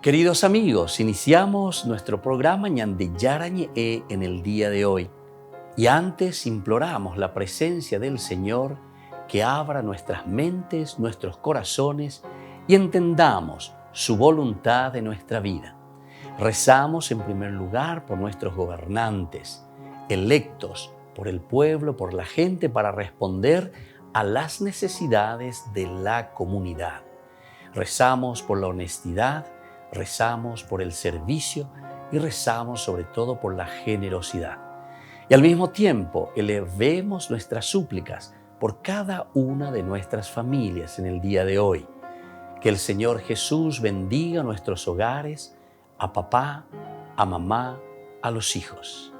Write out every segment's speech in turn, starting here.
Queridos amigos, iniciamos nuestro programa Ñande Yarañe en el día de hoy. Y antes imploramos la presencia del Señor que abra nuestras mentes, nuestros corazones y entendamos su voluntad de nuestra vida. Rezamos en primer lugar por nuestros gobernantes, electos por el pueblo, por la gente, para responder a las necesidades de la comunidad. Rezamos por la honestidad, rezamos por el servicio y rezamos sobre todo por la generosidad. Y al mismo tiempo elevemos nuestras súplicas por cada una de nuestras familias en el día de hoy. Que el Señor Jesús bendiga nuestros hogares, a papá, a mamá, a los hijos.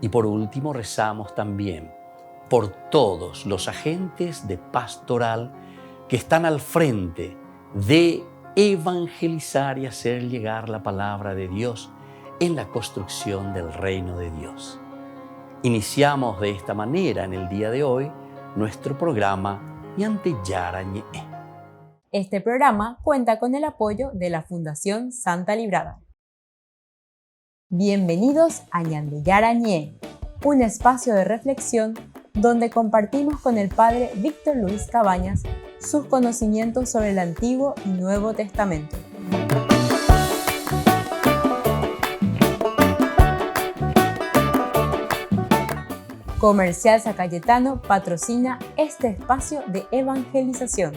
Y por último rezamos también por todos los agentes de pastoral que están al frente de evangelizar y hacer llegar la palabra de Dios en la construcción del reino de Dios. Iniciamos de esta manera en el día de hoy nuestro programa Ñande Yarañe. Este programa cuenta con el apoyo de la Fundación Santa Librada. Bienvenidos a Ñande Yarañe, un espacio de reflexión donde compartimos con el Padre Víctor Luis Cabañas sus conocimientos sobre el Antiguo y Nuevo Testamento. Comercial San Cayetano patrocina este espacio de evangelización.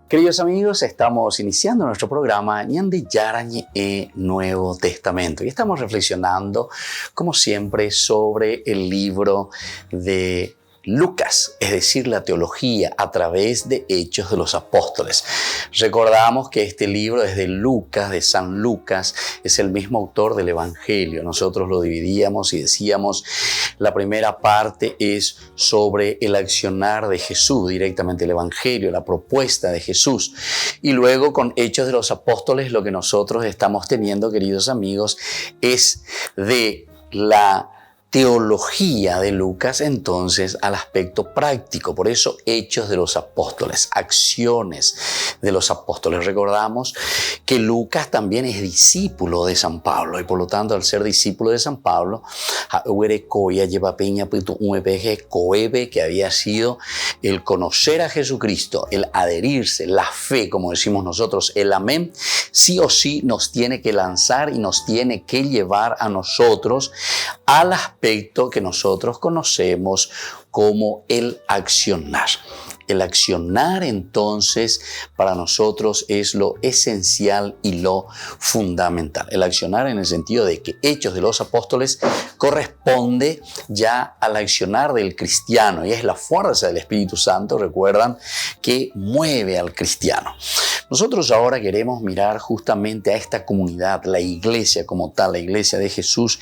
Queridos amigos, estamos iniciando nuestro programa Ñande Yarañe Nuevo Testamento y estamos reflexionando, como siempre, sobre el libro de Lucas, es decir, la teología a través de Hechos de los Apóstoles. Recordamos que este libro es de Lucas, de San Lucas, es el mismo autor del Evangelio. Nosotros lo dividíamos y decíamos, la primera parte es sobre el accionar de Jesús, directamente el Evangelio, la propuesta de Jesús. Y luego con Hechos de los Apóstoles lo que nosotros estamos teniendo, queridos amigos, es de la teología de Lucas, entonces, al aspecto práctico. Por eso, Hechos de los Apóstoles, acciones de los apóstoles. Recordamos que Lucas también es discípulo de San Pablo y por lo tanto, al ser discípulo de San Pablo, que había sido el conocer a Jesucristo, el adherirse, la fe, como decimos nosotros, el amén, sí o sí nos tiene que lanzar y nos tiene que llevar a nosotros al aspecto que nosotros conocemos como el accionar. El accionar, entonces, para nosotros es lo esencial y lo fundamental. El accionar en el sentido de que Hechos de los Apóstoles corresponde ya al accionar del cristiano y es la fuerza del Espíritu Santo, recuerdan, que mueve al cristiano. Nosotros ahora queremos mirar justamente a esta comunidad, la iglesia como tal, la iglesia de Jesús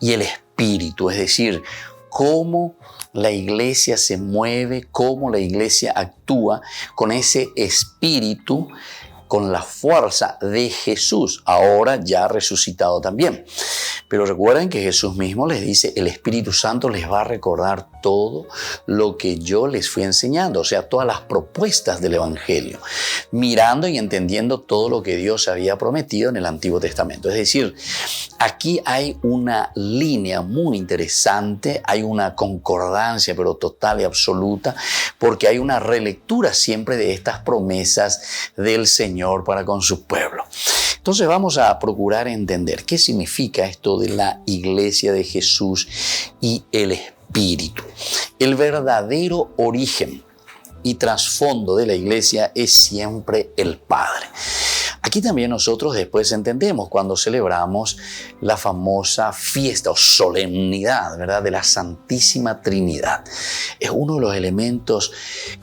y el Espíritu, es decir, cómo la iglesia se mueve, cómo la iglesia actúa con ese espíritu, con la fuerza de Jesús, ahora ya resucitado también. Pero recuerden que Jesús mismo les dice, el Espíritu Santo les va a recordar todo lo que yo les fui enseñando, o sea, todas las propuestas del Evangelio, mirando y entendiendo todo lo que Dios había prometido en el Antiguo Testamento. Es decir, aquí hay una línea muy interesante, hay una concordancia, pero total y absoluta, porque hay una relectura siempre de estas promesas del Señor para con su pueblo. Entonces vamos a procurar entender qué significa esto de la iglesia de Jesús y el Espíritu. El verdadero origen y trasfondo de la iglesia es siempre el Padre. Aquí también nosotros después entendemos cuando celebramos la famosa fiesta o solemnidad, ¿verdad?, de la Santísima Trinidad. Es uno de los elementos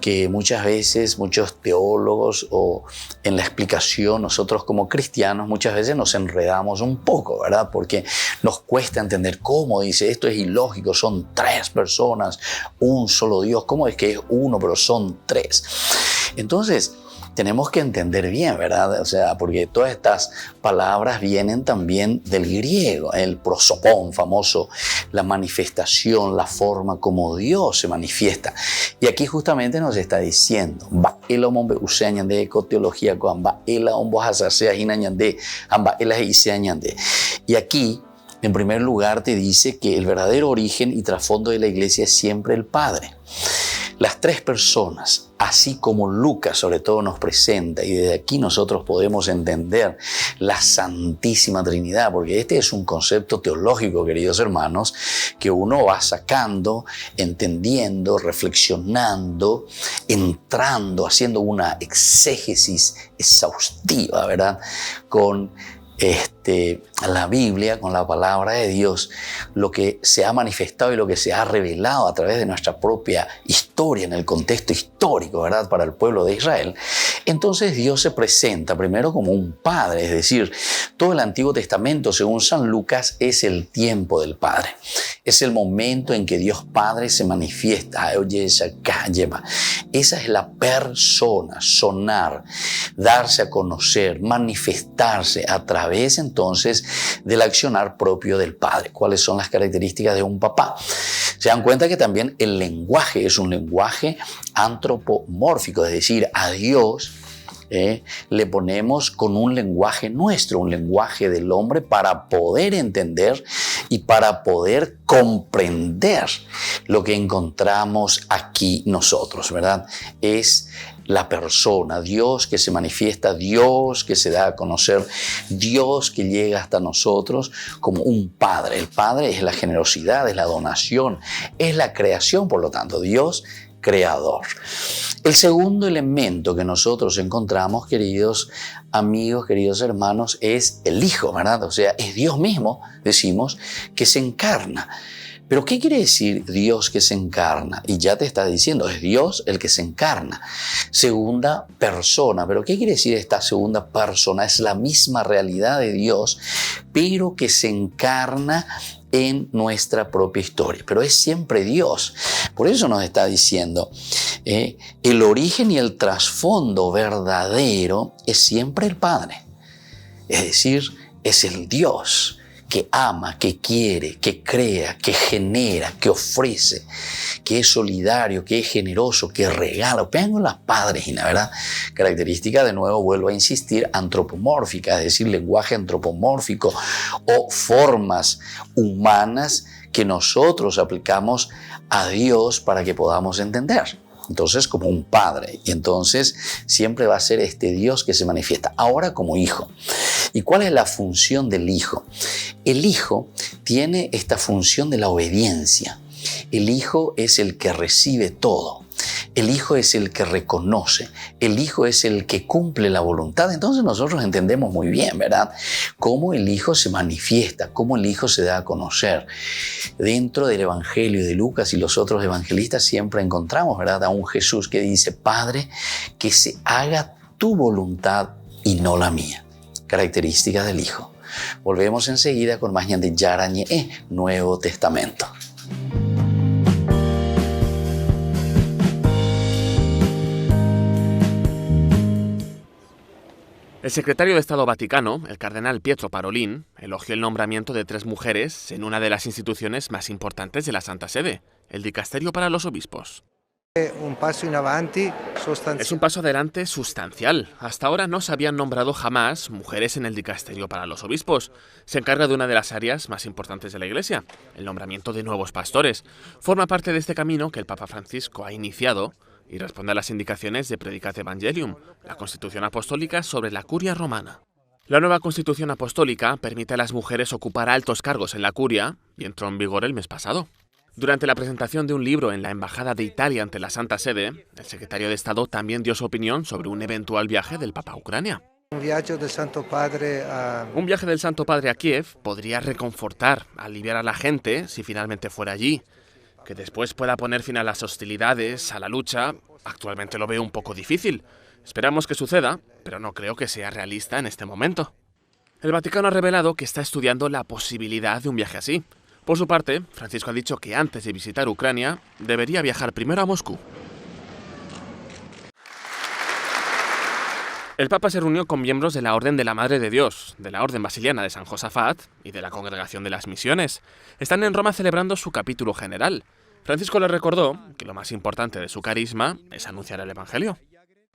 que muchas veces muchos teólogos o en la explicación nosotros como cristianos muchas veces nos enredamos un poco, ¿verdad?, porque nos cuesta entender cómo dice esto es ilógico, son tres personas, un solo Dios, ¿cómo es que es uno pero son tres? Entonces, tenemos que entender bien, ¿verdad? O sea, porque todas estas palabras vienen también del griego, el prosopón famoso, la manifestación, la forma como Dios se manifiesta. Y aquí justamente nos está diciendo, y aquí, en primer lugar, te dice que el verdadero origen y trasfondo de la iglesia es siempre el Padre. Las tres personas, así como Lucas sobre todo nos presenta, y desde aquí nosotros podemos entender la Santísima Trinidad, porque este es un concepto teológico, queridos hermanos, que uno va sacando, entendiendo, reflexionando, entrando, haciendo una exégesis exhaustiva, ¿verdad? Con la Biblia, con la palabra de Dios, lo que se ha manifestado y lo que se ha revelado a través de nuestra propia historia, en el contexto histórico, ¿verdad?, para el pueblo de Israel. Entonces Dios se presenta primero como un Padre, es decir, todo el Antiguo Testamento, según San Lucas, es el tiempo del Padre. Es el momento en que Dios Padre se manifiesta. Esa es la persona, sonar, darse a conocer, manifestarse a través entonces del accionar propio del Padre. ¿Cuáles son las características de un papá? Se dan cuenta que también el lenguaje es un lenguaje antropomórfico, es decir, a Dios le ponemos con un lenguaje nuestro, un lenguaje del hombre para poder entender y para poder comprender lo que encontramos aquí nosotros, ¿verdad? Es la persona, Dios que se manifiesta, Dios que se da a conocer, Dios que llega hasta nosotros como un Padre. El Padre es la generosidad, es la donación, es la creación, por lo tanto, Dios creador. El segundo elemento que nosotros encontramos, queridos amigos, queridos hermanos, es el Hijo, ¿verdad? O sea, es Dios mismo, decimos, que se encarna. Pero ¿qué quiere decir Dios que se encarna? Y ya te está diciendo, es Dios el que se encarna. Segunda persona. ¿Pero qué quiere decir esta segunda persona? Es la misma realidad de Dios, pero que se encarna en nuestra propia historia. Pero es siempre Dios. Por eso nos está diciendo, el origen y el trasfondo verdadero es siempre el Padre. Es decir, es el Dios que ama, que quiere, que crea, que genera, que ofrece, que es solidario, que es generoso, que regala. Vean las padres, ¿verdad? Característica, de nuevo, vuelvo a insistir, antropomórfica, es decir, lenguaje antropomórfico o formas humanas que nosotros aplicamos a Dios para que podamos entender. Entonces, como un padre. Y entonces siempre va a ser este Dios que se manifiesta. Ahora como hijo. ¿Y cuál es la función del hijo? El hijo tiene esta función de la obediencia. El hijo es el que recibe todo. El hijo es el que reconoce. El hijo es el que cumple la voluntad. Entonces nosotros entendemos muy bien, ¿verdad?, cómo el hijo se manifiesta, cómo el hijo se da a conocer. Dentro del Evangelio de Lucas y los otros evangelistas siempre encontramos, ¿verdad?, a un Jesús que dice, Padre, que se haga tu voluntad y no la mía. Características del hijo. Volvemos enseguida con más de Yarañe, Nuevo Testamento. El secretario de Estado Vaticano, el cardenal Pietro Parolin, elogió el nombramiento de 3 mujeres en una de las instituciones más importantes de la Santa Sede, el Dicasterio para los Obispos. Es un paso adelante sustancial. Hasta ahora no se habían nombrado jamás mujeres en el Dicasterio para los Obispos. Se encarga de una de las áreas más importantes de la Iglesia, el nombramiento de nuevos pastores. Forma parte de este camino que el Papa Francisco ha iniciado y responde a las indicaciones de Predicate Evangelium, la Constitución Apostólica sobre la Curia Romana. La nueva Constitución Apostólica permite a las mujeres ocupar altos cargos en la Curia y entró en vigor el mes pasado. Durante la presentación de un libro en la Embajada de Italia ante la Santa Sede, el secretario de Estado también dio su opinión sobre un eventual viaje del Papa a Ucrania. Un viaje del Santo Padre a Kiev podría reconfortar, aliviar a la gente si finalmente fuera allí. Que después pueda poner fin a las hostilidades, a la lucha, actualmente lo veo un poco difícil. Esperamos que suceda, pero no creo que sea realista en este momento. El Vaticano ha revelado que está estudiando la posibilidad de un viaje así. Por su parte, Francisco ha dicho que antes de visitar Ucrania, debería viajar primero a Moscú. El Papa se reunió con miembros de la Orden de la Madre de Dios, de la Orden Basiliana de San Josafat y de la Congregación de las Misiones. Están en Roma celebrando su capítulo general. Francisco les recordó que lo más importante de su carisma es anunciar el Evangelio.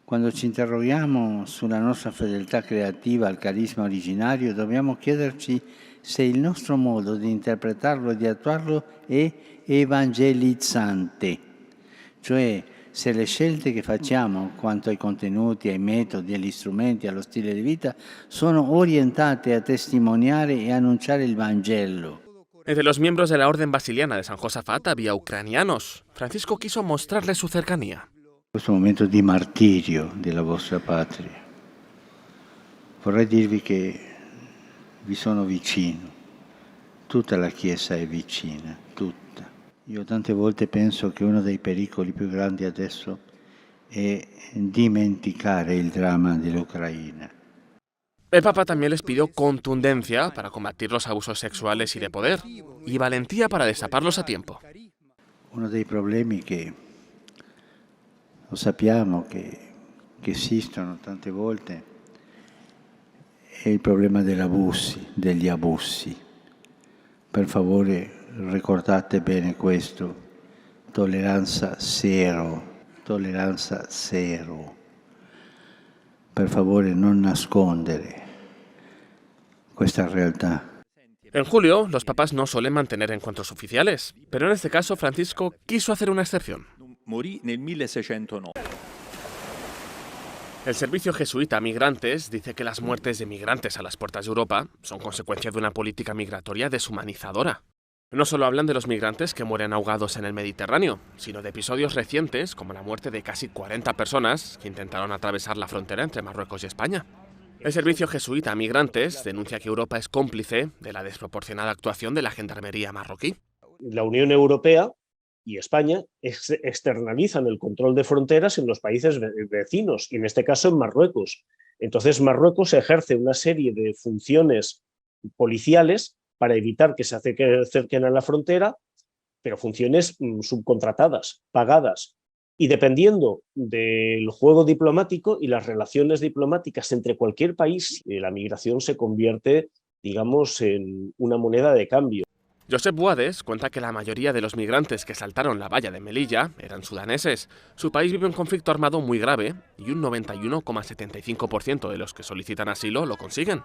Quando ci interroghiamo sulla nostra fedeltà creativa al carisma originario, dobbiamo chiederci se il nostro modo di interpretarlo e di attuarlo è evangelizzante, cioè se le scelte che facciamo quanto ai contenuti, ai metodi, agli strumenti, allo stile di vita sono orientate a testimoniare e annunciare il Vangelo. Entre los miembros de la Orden Basiliana de San Josafat había ucranianos. Francisco quiso mostrarles su cercanía. Questo momento di martirio della vostra patria. Vorrei dirvi che vi sono vicino. Tutta la Chiesa è vicina, tutta. Io tante volte penso che uno dei pericoli più grandi adesso è dimenticare il dramma dell'Ucraina. El Papa también les pidió contundencia para combatir los abusos sexuales y de poder, y valentía para destaparlos a tiempo. Uno dei problemi che lo sappiamo che esistono tante volte è il problema degli abusi. Per favore ricordate bene questo, tolleranza zero. Per favore non nascondere questa realtà. En julio, los papas no suelen mantener encuentros oficiales, pero en este caso Francisco quiso hacer una excepción. Morì nel 1609. El servicio jesuita a migrantes dice que las muertes de migrantes a las puertas de Europa son consecuencia de una política migratoria deshumanizadora. No solo hablan de los migrantes que mueren ahogados en el Mediterráneo, sino de episodios recientes como la muerte de casi 40 personas que intentaron atravesar la frontera entre Marruecos y España. El servicio jesuita a migrantes denuncia que Europa es cómplice de la desproporcionada actuación de la gendarmería marroquí. La Unión Europea y España externalizan el control de fronteras en los países vecinos, y en este caso en Marruecos. Entonces Marruecos ejerce una serie de funciones policiales para evitar que se acerquen a la frontera, pero funciones subcontratadas, pagadas. Y dependiendo del juego diplomático y las relaciones diplomáticas entre cualquier país, la migración se convierte, digamos, en una moneda de cambio. Josep Boades cuenta que la mayoría de los migrantes que saltaron la valla de Melilla eran sudaneses. Su país vive un conflicto armado muy grave y un 91,75% de los que solicitan asilo lo consiguen.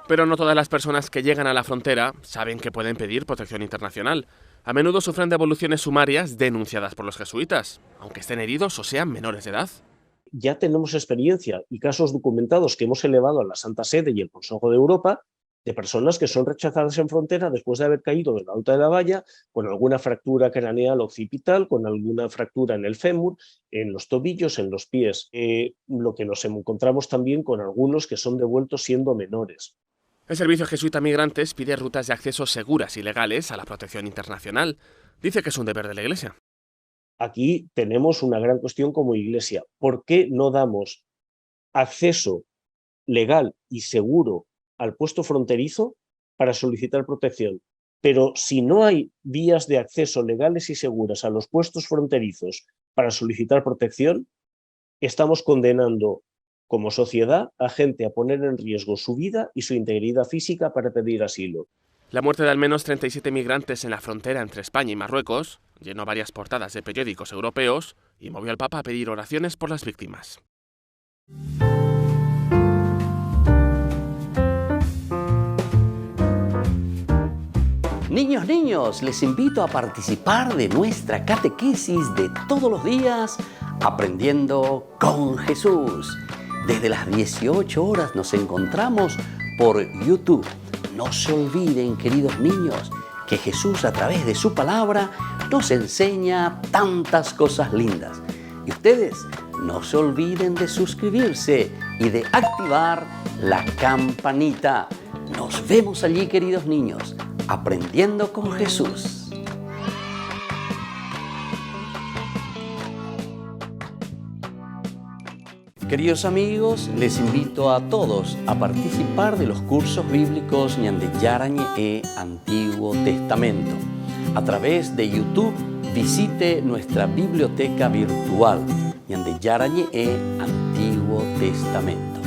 Pero no todas las personas que llegan a la frontera saben que pueden pedir protección internacional. A menudo sufren devoluciones sumarias denunciadas por los jesuitas, aunque estén heridos o sean menores de edad. Ya tenemos experiencia y casos documentados que hemos elevado a la Santa Sede y el Consejo de Europa de personas que son rechazadas en frontera después de haber caído de la alta de la valla con alguna fractura craneal occipital, con alguna fractura en el fémur, en los tobillos, en los pies. Lo que nos encontramos también con algunos que son devueltos siendo menores. El servicio jesuita a migrantes pide rutas de acceso seguras y legales a la protección internacional. Dice que es un deber de la Iglesia. Aquí tenemos una gran cuestión como Iglesia. ¿Por qué no damos acceso legal y seguro al puesto fronterizo para solicitar protección? Pero si no hay vías de acceso legales y seguras a los puestos fronterizos para solicitar protección, estamos condenando como sociedad a gente a poner en riesgo su vida y su integridad física para pedir asilo. La muerte de al menos 37 migrantes en la frontera entre España y Marruecos llenó varias portadas de periódicos europeos y movió al Papa a pedir oraciones por las víctimas. Niños, les invito a participar de nuestra catequesis de todos los días, Aprendiendo con Jesús. Desde las 18 horas nos encontramos por YouTube. No se olviden, queridos niños, que Jesús a través de su palabra nos enseña tantas cosas lindas. Y ustedes no se olviden de suscribirse y de activar la campanita. Nos vemos allí, queridos niños, Aprendiendo con Jesús. Queridos amigos, les invito a todos a participar de los cursos bíblicos Ñande Yarañe e Antiguo Testamento. A través de YouTube, visite nuestra biblioteca virtual Ñande Yarañe e Antiguo Testamento.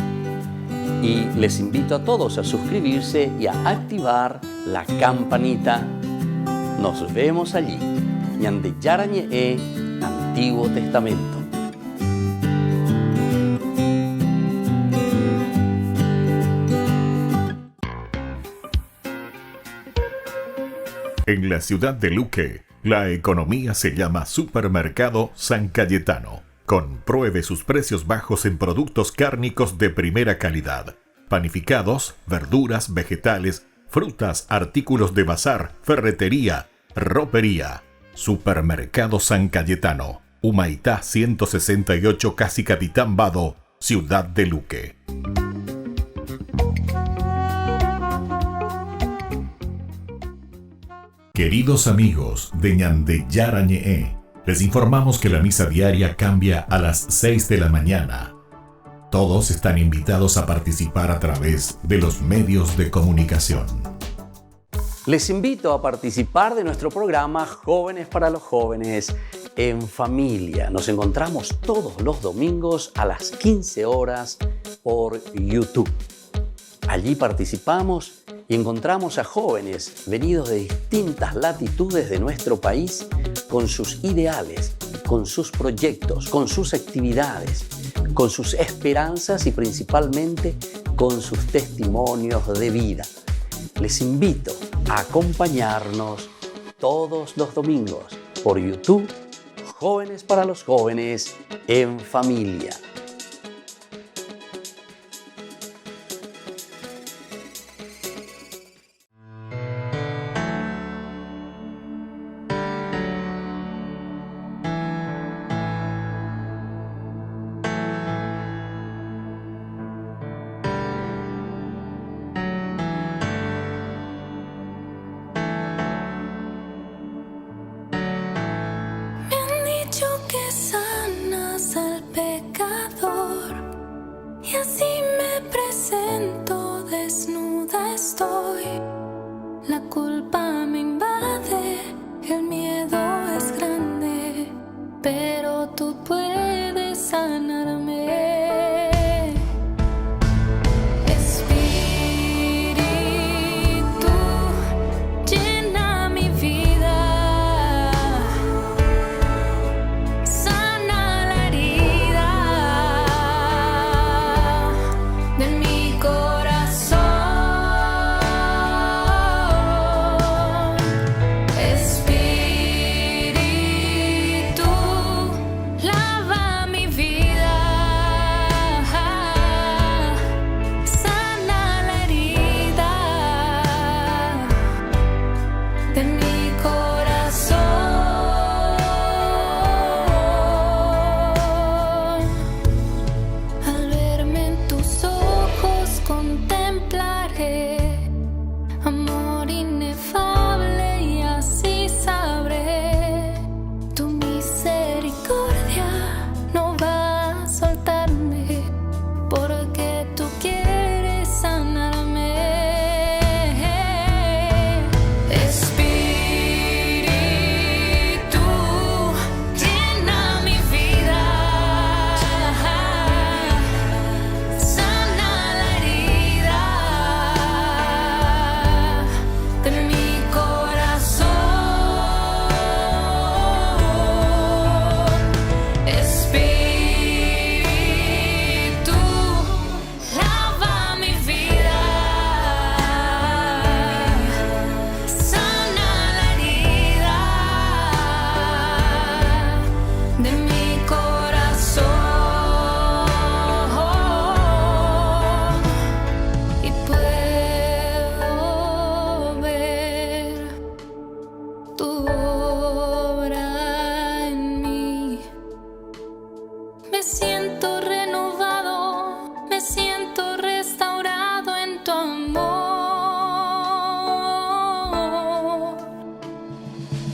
Y les invito a todos a suscribirse y a activar la campanita. Nos vemos allí. Ñande Yarañe, Antiguo Testamento. En la ciudad de Luque, la economía se llama Supermercado San Cayetano. Compruebe sus precios bajos en productos cárnicos de primera calidad. Panificados, verduras, vegetales, frutas, artículos de bazar, ferretería, ropería. Supermercado San Cayetano, Humaitá 168, Casi Capitán Vado, ciudad de Luque. Queridos amigos de Ñande Yarañe, les informamos que la misa diaria cambia a las 6 de la mañana. Todos están invitados a participar a través de los medios de comunicación. Les invito a participar de nuestro programa Jóvenes para los Jóvenes en Familia. Nos encontramos todos los domingos a las 15 horas por YouTube. Allí participamos y encontramos a jóvenes venidos de distintas latitudes de nuestro país con sus ideales, con sus proyectos, con sus actividades, con sus esperanzas y principalmente con sus testimonios de vida. Les invito a acompañarnos todos los domingos por YouTube, Jóvenes para los Jóvenes en Familia.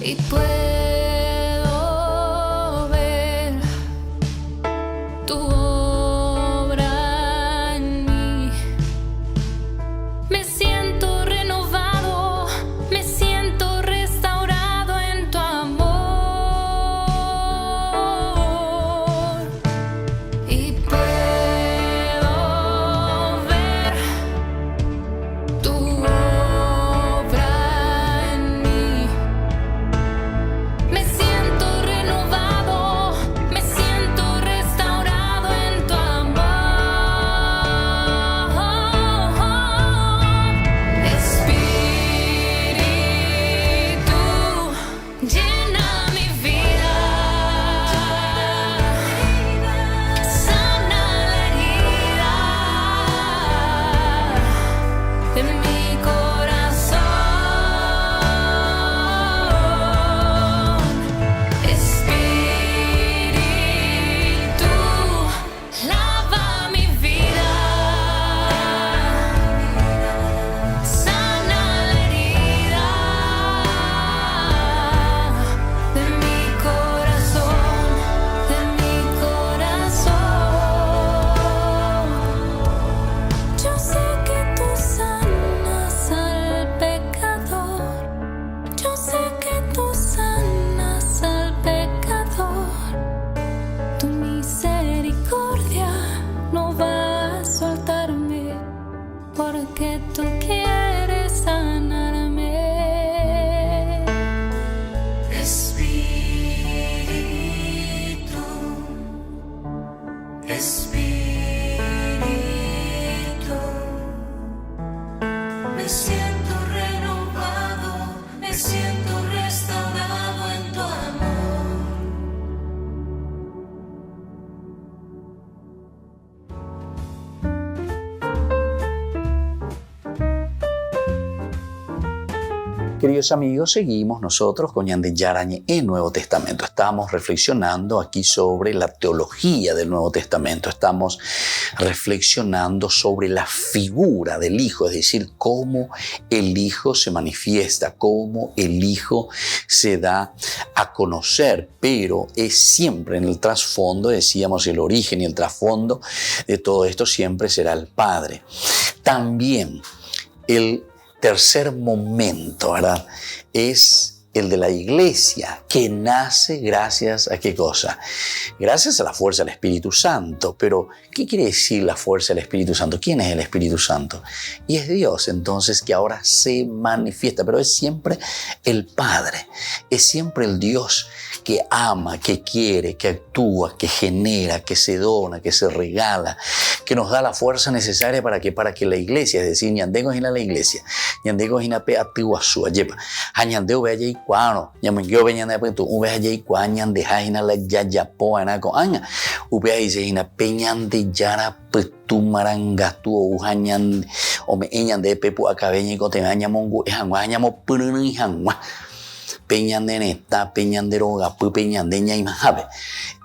Y puedo ver Espíritu, me siento renovado, me siento restaurado en tu amor. Queridos amigos, seguimos nosotros con Ñande Yarañe en Nuevo Testamento. Estamos reflexionando aquí sobre la teología del Nuevo Testamento. Estamos reflexionando sobre la figura del Hijo, es decir, cómo el Hijo se manifiesta, cómo el Hijo se da a conocer, pero es siempre en el trasfondo, decíamos, el origen y el trasfondo de todo esto siempre será el Padre. También el tercer momento, ¿verdad?, es el de la iglesia, que nace gracias a ¿qué cosa? Gracias a la fuerza del Espíritu Santo. Pero, ¿qué quiere decir la fuerza del Espíritu Santo? ¿Quién es el Espíritu Santo? Y es Dios, entonces, que ahora se manifiesta, pero es siempre el Padre, es siempre el Dios que ama, que quiere, que actúa, que genera, que se dona, que se regala, que nos da la fuerza necesaria para que la iglesia, es decir, ñandego es la iglesia, ñandego es pe atiwasua, yepa, ñandeo ve allí cuano, ñamengyo ve ñande pe tu ve allí cuañan de jaina la yayapo anako aña, ube ahí se hina peñande yara pe tu marangatu o ujañan o me ñande pepu acabeña y coteña mongu ejanguañamo pununi jangua. Peñandeneta, peñanderoga, peñandeña y majabe.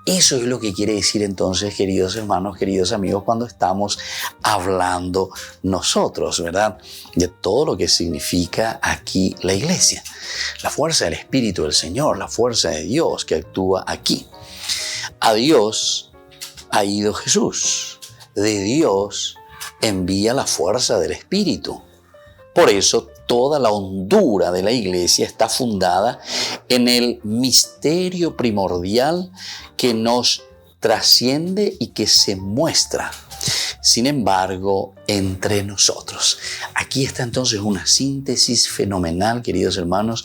Eso es lo que quiere decir entonces, queridos hermanos, queridos amigos, cuando estamos hablando nosotros, ¿verdad?, de todo lo que significa aquí la iglesia. La fuerza del Espíritu del Señor, la fuerza de Dios que actúa aquí. A Dios ha ido Jesús. De Dios envía la fuerza del Espíritu. Por eso toda la hondura de la iglesia está fundada en el misterio primordial que nos trasciende y que se muestra, sin embargo, entre nosotros. Aquí está entonces una síntesis fenomenal, queridos hermanos,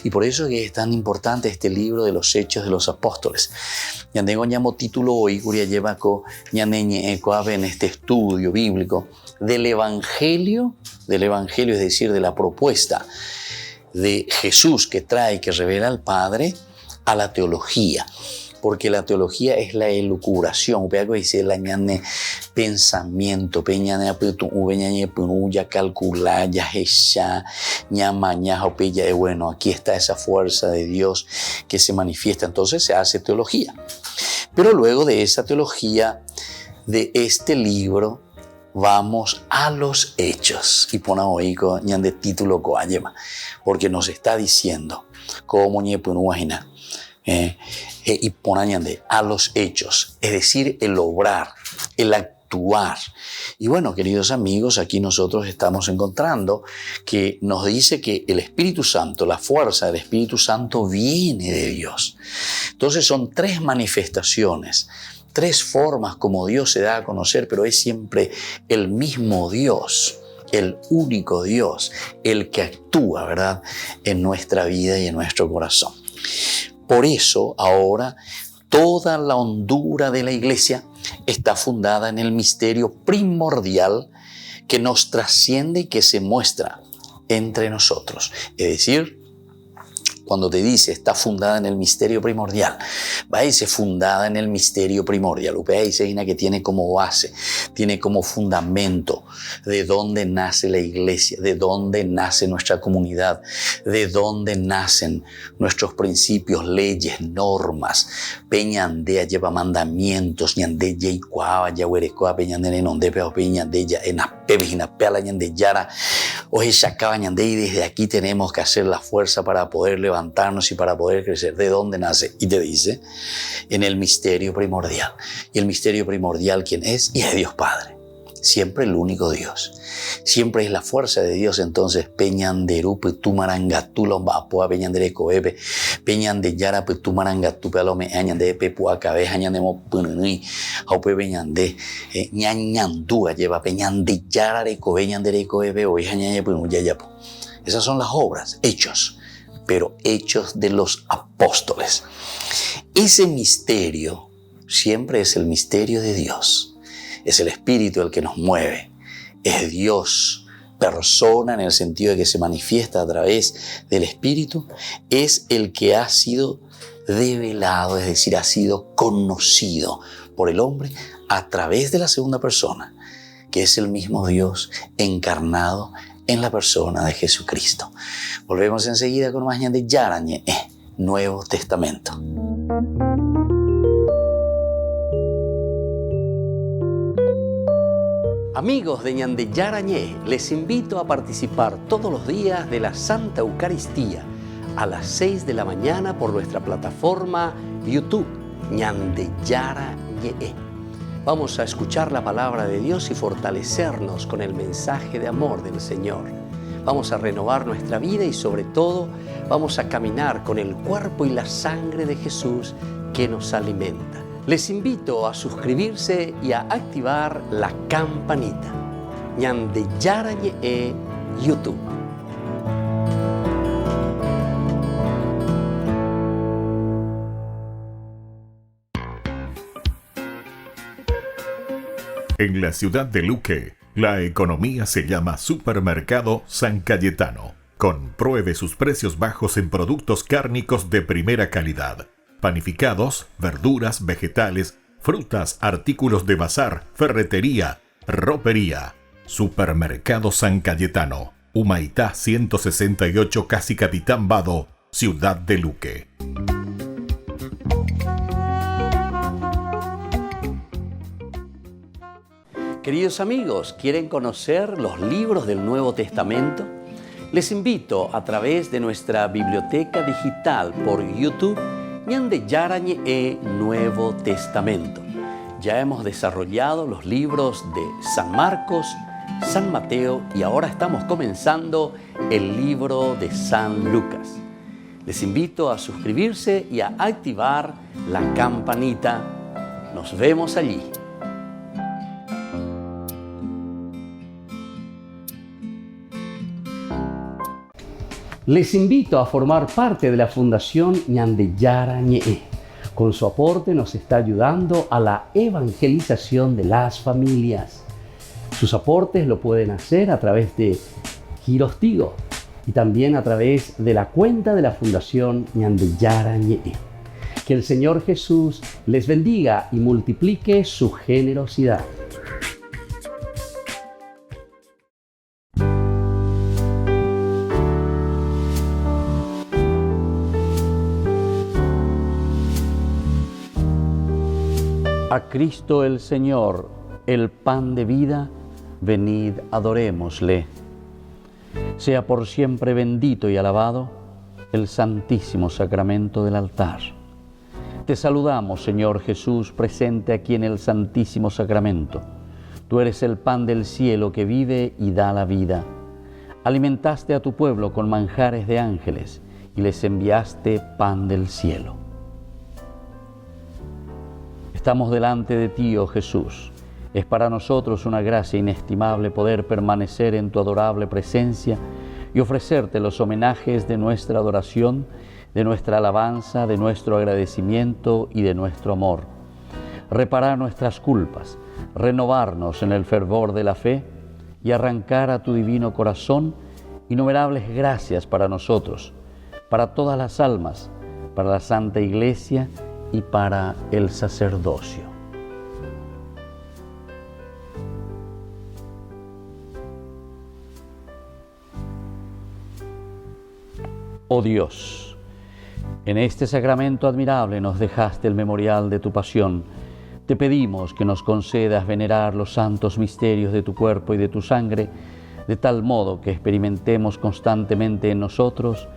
y por eso es tan importante este libro de los Hechos de los Apóstoles. Ñandengo ñamo título hoy, curia lleva ñaneñe en este estudio bíblico del Evangelio, es decir, de la propuesta de Jesús que trae, que revela al Padre, a la teología. Porque la teología es la elucubración, dice la ñane pensamiento, peñane ubeñañe punuya calcular ya hecha ñamaña opeya. Bueno, aquí está esa fuerza de Dios que se manifiesta, entonces se hace teología. Pero luego de esa teología, de este libro, vamos a los hechos. Y ponamos ahí ñan de título coayema, porque nos está diciendo cómo ñe punuajina. Y ponen a los hechos, es decir, el obrar, el actuar. Y bueno, queridos amigos, aquí nosotros estamos encontrando que nos dice que el Espíritu Santo, la fuerza del Espíritu Santo viene de Dios. Entonces son tres manifestaciones, tres formas como Dios se da a conocer, pero es siempre el mismo Dios, el único Dios, el que actúa, ¿verdad?, en nuestra vida y en nuestro corazón. Por eso ahora toda la hondura de la iglesia está fundada en el misterio primordial que nos trasciende y que se muestra entre nosotros. Es decir, cuando te dice está fundada en el misterio primordial, va a decir fundada en el misterio primordial. Upea dice que tiene como base, tiene como fundamento de dónde nace la iglesia, de dónde nace nuestra comunidad, de dónde nacen nuestros principios, leyes, normas. Peñandea lleva mandamientos, ñande ya ikuaba, ya huerecoa, peñandene nonde peo peñande ya en apevina pela ñande yara, oye chacaba ñande, y desde aquí tenemos que hacer la fuerza para poder levantarnos y para poder crecer. ¿De dónde nace? Y te dice, en el misterio primordial. Y el misterio primordial, ¿quién es? Y es Dios Padre. Siempre el único Dios. Siempre es la fuerza de Dios. Entonces, peñanderu, petumarangatu, lombapoa, peñandere coebe, peñandeyara, petumarangatu, pelome, añande, pepua, cabeza, añandemo, pununui, aupe, peñande, ñañandúa, lleva peñandeyara, recobe, ñandere coebe, oye, añande, punuyayapo. Esas son las obras, hechos, pero hechos de los apóstoles. Ese misterio siempre es el misterio de Dios. Es el Espíritu el que nos mueve. Es Dios, persona en el sentido de que se manifiesta a través del Espíritu, es el que ha sido develado, es decir, ha sido conocido por el hombre a través de la segunda persona, que es el mismo Dios encarnado en la persona de Jesucristo. Volvemos enseguida con más de Yarañe, Nuevo Testamento. Amigos de Ñande Yarañé, les invito a participar todos los días de la Santa Eucaristía a las 6 de la mañana por nuestra plataforma YouTube, Ñande Yarañé. Vamos a escuchar la palabra de Dios y fortalecernos con el mensaje de amor del Señor. Vamos a renovar nuestra vida y sobre todo vamos a caminar con el cuerpo y la sangre de Jesús que nos alimenta. Les invito a suscribirse y a activar la campanita. Ñande Yarañé YouTube. En la ciudad de Luque, la economía se llama Supermercado San Cayetano. Compruebe sus precios bajos en productos cárnicos de primera calidad. Panificados, verduras, vegetales, frutas, artículos de bazar, ferretería, ropería. Supermercado San Cayetano, Humaitá 168, Casi Capitán Vado, ciudad de Luque. Queridos amigos, ¿quieren conocer los libros del Nuevo Testamento? Les invito a través de nuestra biblioteca digital por YouTube, Ñande Yarañé Nuevo Testamento. Ya hemos desarrollado los libros de San Marcos, San Mateo y ahora estamos comenzando el libro de San Lucas. Les invito a suscribirse y a activar la campanita. Nos vemos allí. Les invito a formar parte de la Fundación Ñande Yarañé. Con su aporte nos está ayudando a la evangelización de las familias. Sus aportes lo pueden hacer a través de Giros Tigo y también a través de la cuenta de la Fundación Ñande Yarañé. Que el Señor Jesús les bendiga y multiplique su generosidad. A Cristo el Señor, el pan de vida, venid, adorémosle. Sea por siempre bendito y alabado el santísimo sacramento del altar. Te saludamos, Señor Jesús, presente aquí en el santísimo sacramento. Tú eres el pan del cielo que vive y da la vida. Alimentaste a tu pueblo con manjares de ángeles y les enviaste pan del cielo. Estamos delante de ti, oh Jesús. Es para nosotros una gracia inestimable poder permanecer en tu adorable presencia y ofrecerte los homenajes de nuestra adoración, de nuestra alabanza, de nuestro agradecimiento y de nuestro amor. Reparar nuestras culpas, renovarnos en el fervor de la fe y arrancar a tu divino corazón innumerables gracias para nosotros, para todas las almas, para la Santa Iglesia y para el sacerdocio. Oh Dios, en este sacramento admirable nos dejaste el memorial de tu pasión. Te pedimos que nos concedas venerar los santos misterios de tu cuerpo y de tu sangre, de tal modo que experimentemos constantemente en nosotros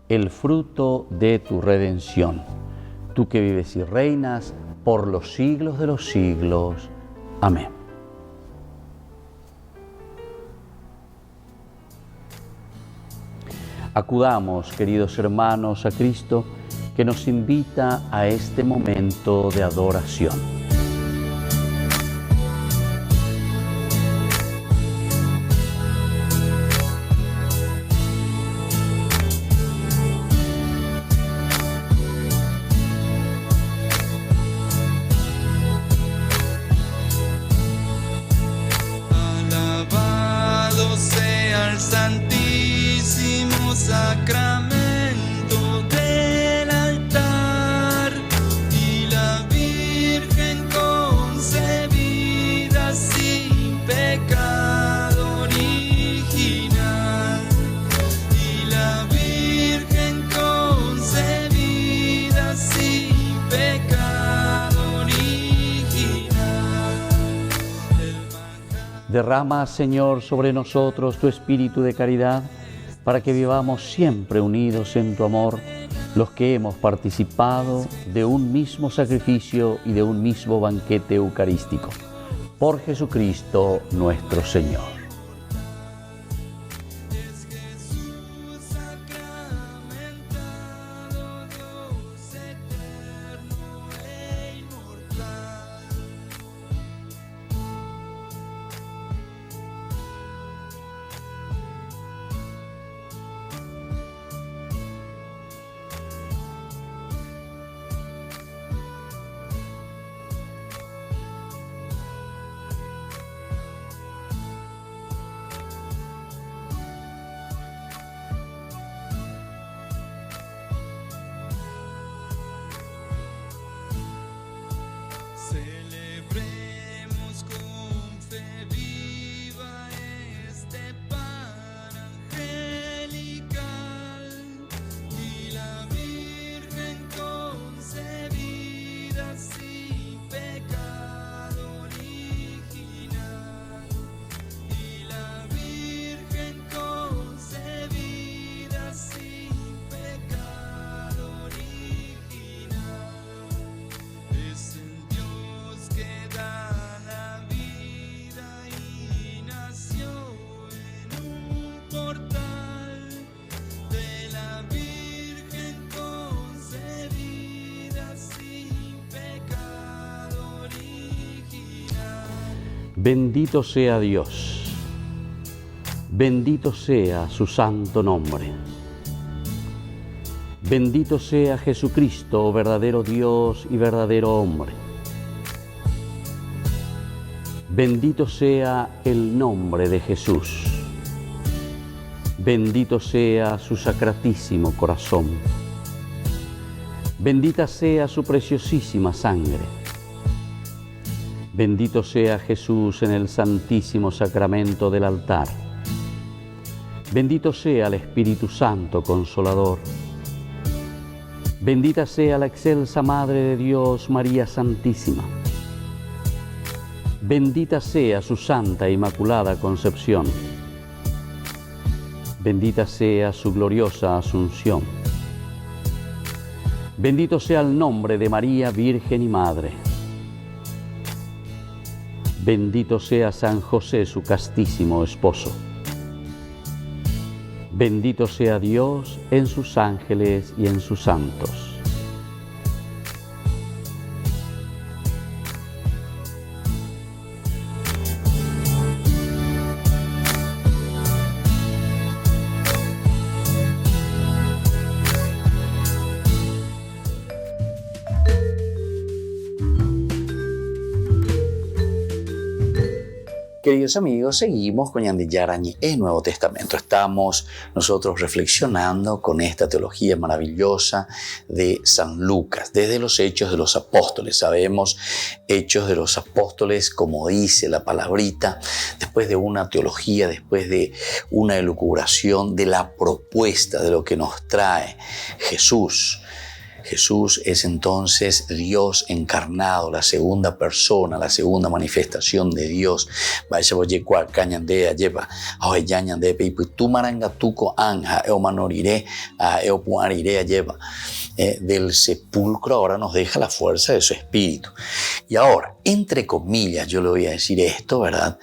el fruto de tu redención. Tú que vives y reinas por los siglos de los siglos. Amén. Acudamos, queridos hermanos, a Cristo, que nos invita a este momento de adoración. Derrama, Señor, sobre nosotros tu espíritu de caridad, para que vivamos siempre unidos en tu amor, los que hemos participado de un mismo sacrificio y de un mismo banquete eucarístico. Por Jesucristo nuestro Señor. Celebremos con fe viva este pan angelical y la Virgen concebida sin pecado original. Y la Virgen concebida sin pecado original. Es el Dios que da la vida y nació en un portal de la Virgen concebida sin pecado original. Bendito sea Dios, bendito sea su santo nombre. Bendito sea Jesucristo, verdadero Dios y verdadero hombre. Bendito sea el nombre de Jesús. Bendito sea su sacratísimo corazón. Bendita sea su preciosísima sangre. Bendito sea Jesús en el santísimo sacramento del altar. Bendito sea el Espíritu Santo Consolador. Bendita sea la excelsa Madre de Dios, María Santísima. Bendita sea su Santa Inmaculada Concepción. Bendita sea su gloriosa Asunción. Bendito sea el nombre de María, Virgen y Madre. Bendito sea San José, su castísimo esposo. Bendito sea Dios en sus ángeles y en sus santos. Queridos amigos, seguimos con Ñandillar Añé, el Nuevo Testamento. Estamos nosotros reflexionando con esta teología maravillosa de San Lucas, desde los Hechos de los Apóstoles. Sabemos, Hechos de los Apóstoles, como dice la palabrita, después de una teología, después de una elucubración de la propuesta de lo que nos trae Jesús. Jesús es entonces Dios encarnado, la segunda persona, la segunda manifestación de Dios. Vaya oye cual cañandea lleva, ahoy yañande pe tu maranga tuco anja eo manoriré a eo puariré lleva. Del sepulcro ahora nos deja la fuerza de su espíritu. Y ahora, entre comillas, yo le voy a decir esto, ¿verdad?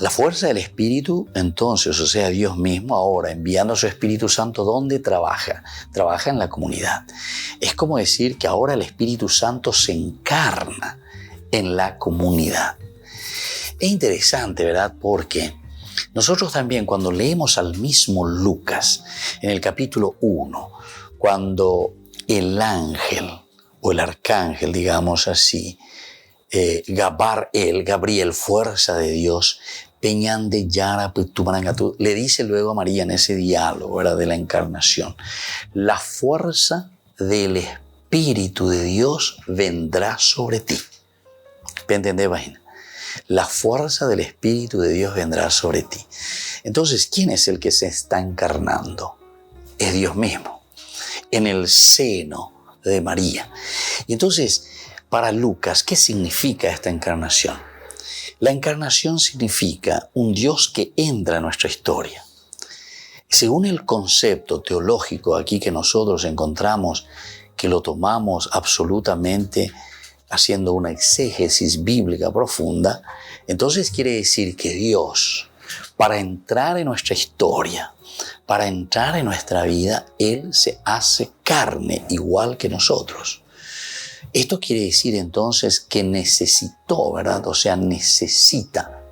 La fuerza del Espíritu, entonces, o sea, Dios mismo ahora enviando a su Espíritu Santo, ¿dónde trabaja? Trabaja en la comunidad. Es como decir que ahora el Espíritu Santo se encarna en la comunidad. Es interesante, ¿verdad? Porque nosotros también cuando leemos al mismo Lucas, en el capítulo 1, cuando el ángel o el arcángel, digamos así, Gabriel, fuerza de Dios, Peñan de Yara, le dice luego a María en ese diálogo, ¿verdad?, de la encarnación, la fuerza del Espíritu de Dios vendrá sobre ti. ¿Entendés, vaina? La fuerza del Espíritu de Dios vendrá sobre ti. Entonces, ¿quién es el que se está encarnando? Es Dios mismo, en el seno de María. Y entonces, para Lucas, ¿qué significa esta encarnación? La encarnación significa un Dios que entra en nuestra historia. Según el concepto teológico aquí que nosotros encontramos, que lo tomamos absolutamente haciendo una exégesis bíblica profunda, entonces quiere decir que Dios, para entrar en nuestra historia, para entrar en nuestra vida, Él se hace carne igual que nosotros. Esto quiere decir entonces que necesitó, ¿verdad? O sea, necesita.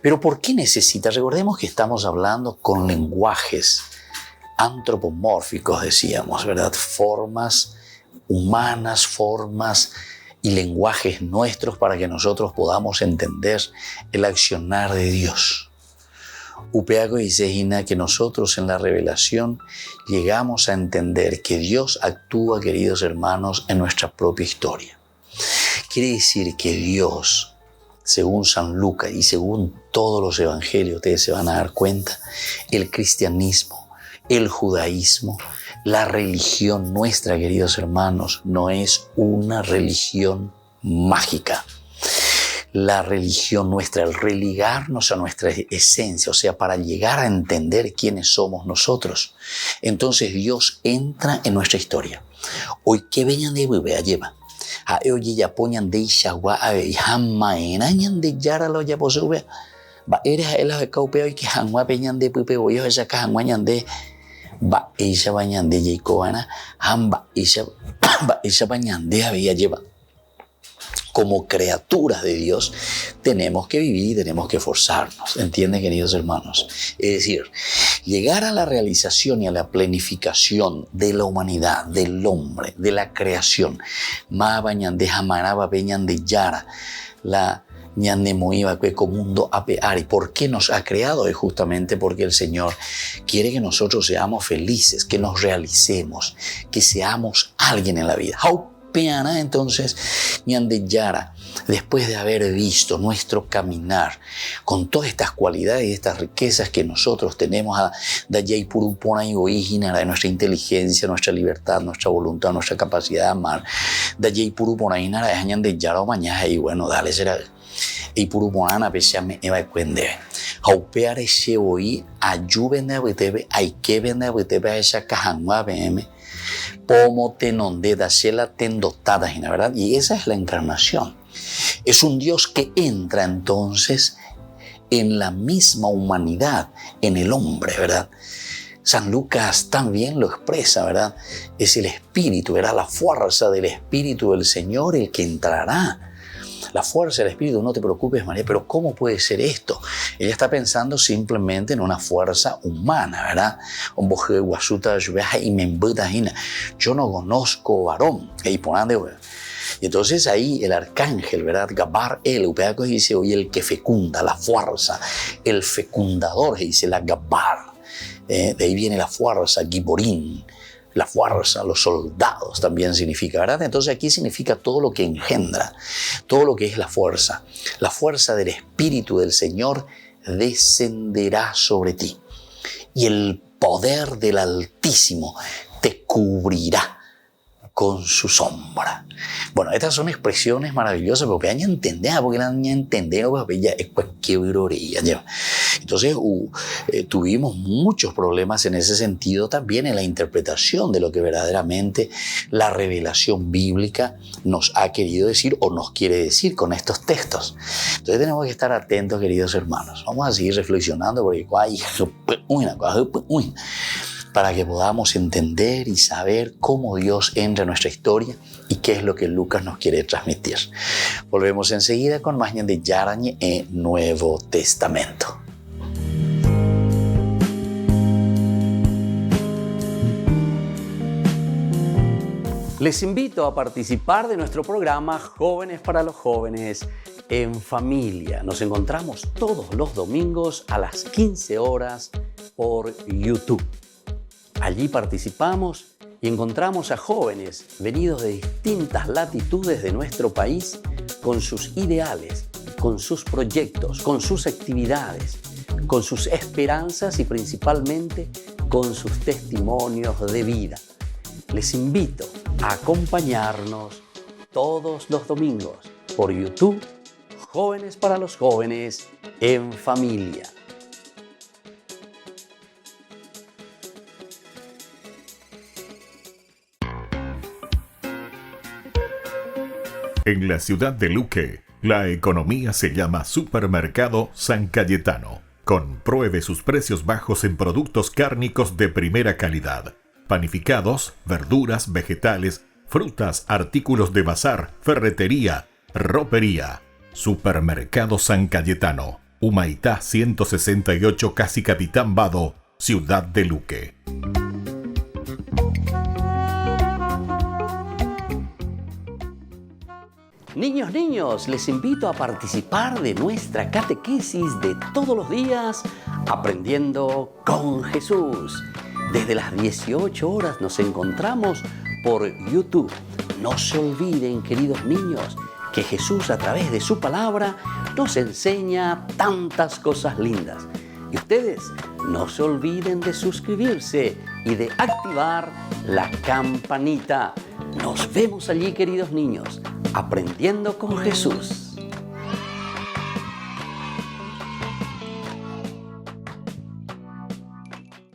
Pero ¿por qué necesita? Recordemos que estamos hablando con lenguajes antropomórficos, decíamos, ¿verdad? Formas humanas, formas y lenguajes nuestros para que nosotros podamos entender el accionar de Dios. Upeago y Sejina, que nosotros en la revelación llegamos a entender que Dios actúa, queridos hermanos, en nuestra propia historia. Quiere decir que Dios, según San Lucas y según todos los evangelios, ustedes se van a dar cuenta, el cristianismo, el judaísmo, la religión nuestra, queridos hermanos, no es una religión mágica. La religión nuestra, el religarnos a nuestra esencia, o sea, para llegar a entender quiénes somos nosotros. Entonces Dios entra en nuestra historia. Hoy que venían de bebé lleva. Hoy ya ponían de Ishagua a ver, jamaenañan de Yara lo ya posee. Va, eres el de Caupeo y que Hangua peñan de Pupe, voy a ver acá Hanguañan de. Va, ella bañan de Jacobana, Hamba, ella bañan de había lleva. Como criaturas de Dios tenemos que vivir y tenemos que esforzarnos, ¿entienden, queridos hermanos? Es decir, llegar a la realización y a la planificación de la humanidad, del hombre, de la creación. Ma bañan de Jamaraba, beñan de Yara, la ñande moiba que comundo apeari. ¿Por qué nos ha creado? Es justamente porque el Señor quiere que nosotros seamos felices, que nos realicemos, que seamos alguien en la vida. Peana, entonces, ñande Yara, después de haber visto nuestro caminar con todas estas cualidades y estas riquezas que nosotros tenemos de nuestra inteligencia, nuestra libertad, nuestra voluntad, nuestra capacidad de amar, de ñande Yara o mañana y bueno, dale será y puruponana pesiame eva cuende haupeare se hoy ayuben de btv hay que vender btv a esa cajanua bm pomo tenonde da shela tendotada, ¿verdad? Y esa es la encarnación. Es un Dios que entra entonces en la misma humanidad, en el hombre, ¿verdad? San Lucas también lo expresa, ¿verdad? Es el Espíritu, ¿verdad? La fuerza del Espíritu del Señor el que entrará. La fuerza del Espíritu, no te preocupes, María, pero ¿cómo puede ser esto? Ella está pensando simplemente en una fuerza humana, ¿verdad? Yo no conozco varón. Y entonces ahí el arcángel, ¿verdad? Gabar el dice, oye, el que fecunda, la fuerza, el fecundador, dice la Gabar. De ahí viene la fuerza, Giborín. La fuerza, los soldados también significa, ¿verdad? Entonces aquí significa todo lo que engendra, todo lo que es la fuerza. La fuerza del Espíritu del Señor descenderá sobre ti y el poder del Altísimo te cubrirá con su sombra. Bueno, estas son expresiones maravillosas porque hay que entender, porque la niña entender, ya es cualquier orilla. Entonces tuvimos muchos problemas en ese sentido también en la interpretación de lo que verdaderamente la revelación bíblica nos ha querido decir o nos quiere decir con estos textos. Entonces tenemos que estar atentos, queridos hermanos. Vamos a seguir reflexionando porque para que podamos entender y saber cómo Dios entra en nuestra historia y qué es lo que Lucas nos quiere transmitir. Volvemos enseguida con más de Yarañe en Nuevo Testamento. Les invito a participar de nuestro programa Jóvenes para los Jóvenes en Familia. Nos encontramos todos los domingos a las 15 horas por YouTube. Allí participamos y encontramos a jóvenes venidos de distintas latitudes de nuestro país con sus ideales, con sus proyectos, con sus actividades, con sus esperanzas y principalmente con sus testimonios de vida. Les invito a acompañarnos todos los domingos por YouTube, Jóvenes para los jóvenes en familia. En la ciudad de Luque, la economía se llama Supermercado San Cayetano. Compruebe sus precios bajos en productos cárnicos de primera calidad. Panificados, verduras, vegetales, frutas, artículos de bazar, ferretería, ropería. Supermercado San Cayetano, Humaitá 168, Casi Capitán Vado, ciudad de Luque. Niños, les invito a participar de nuestra catequesis de todos los días, Aprendiendo con Jesús. Desde las 18 horas nos encontramos por YouTube. No se olviden, queridos niños, que Jesús a través de su palabra nos enseña tantas cosas lindas. Y ustedes no se olviden de suscribirse y de activar la campanita. Nos vemos allí, queridos niños, Aprendiendo con Jesús.